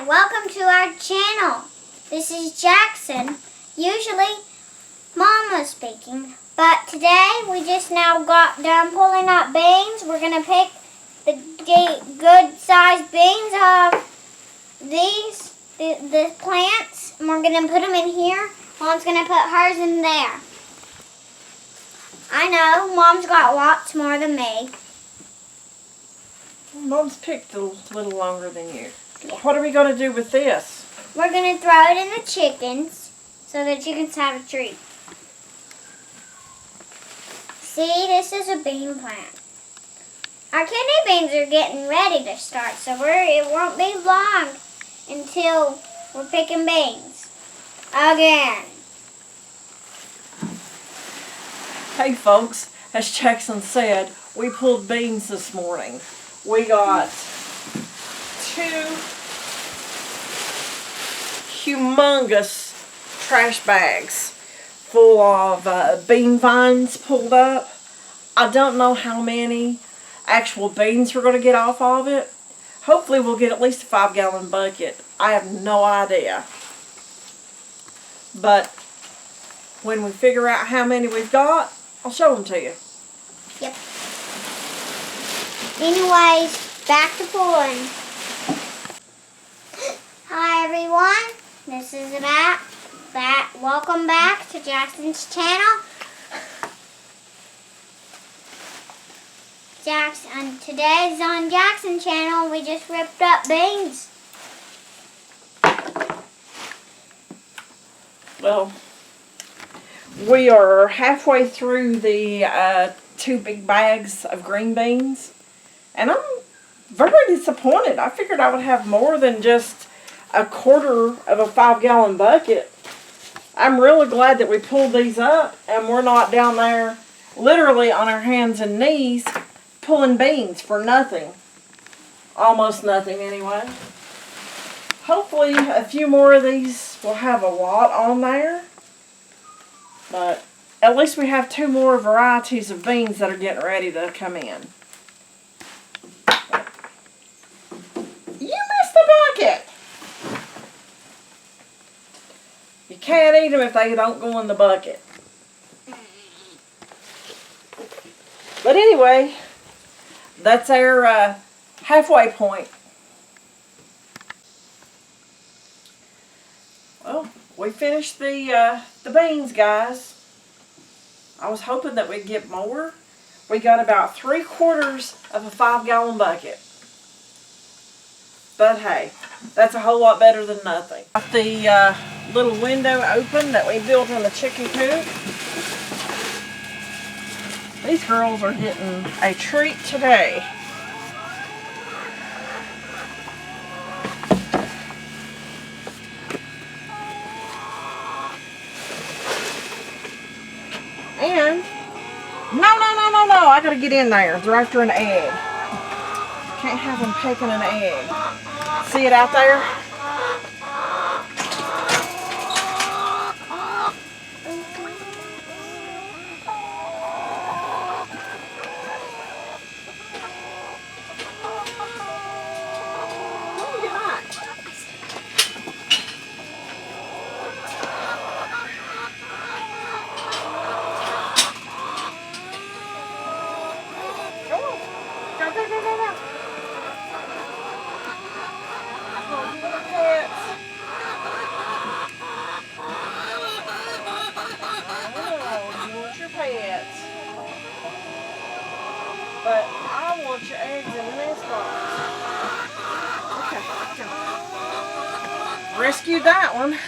welcome to our channel. This is Jackson. Usually Mama's speaking, but today we just now got done pulling up beans. We're going to pick the good sized beans of the plants, and we're going to put them in here. Mom's going to put hers in there. I know, Mom's got lots more than me. Mom's picked a little longer than you. Yeah. What are we going to do with this? We're going to throw it in the chickens so the chickens have a treat. See, this is a bean plant. Our kidney beans are getting ready to start, so it won't be long until we're picking beans again. Hey folks, as Jackson said, we pulled beans this morning. We got 2 humongous trash bags full of bean vines pulled up. I don't know how many actual beans we're going to get off of it. Hopefully we'll get at least a 5-gallon bucket. I have no idea. But when we figure out how many we've got, I'll show them to you. Yep. Anyways, back to pulling. Hi everyone, this is welcome back to Jackson's channel. Today's on Jackson's channel. We just ripped up beans. Well, we are halfway through the 2 big bags of green beans, and I'm very disappointed. I figured I would have more than just a quarter of a 5-gallon bucket. I'm really glad that we pulled these up and we're not down there literally on our hands and knees pulling beans for nothing. Almost nothing anyway. Hopefully a few more of these will have a lot on there. But at least we have 2 more varieties of beans that are getting ready to come in. You missed the bucket! You can't eat them if they don't go in the bucket. But anyway, that's our halfway point. Well, we finished the beans, guys. I was hoping that we'd get more. We got about 3/4 of a 5-gallon bucket. But hey, that's a whole lot better than nothing. Got the little window open that we built in the chicken coop. These girls are getting a treat today. And, no, I gotta get in there. They're after an egg. Can't have them pecking an egg. See it out there? But I want your eggs in the nest box. Okay, go. Rescued that one.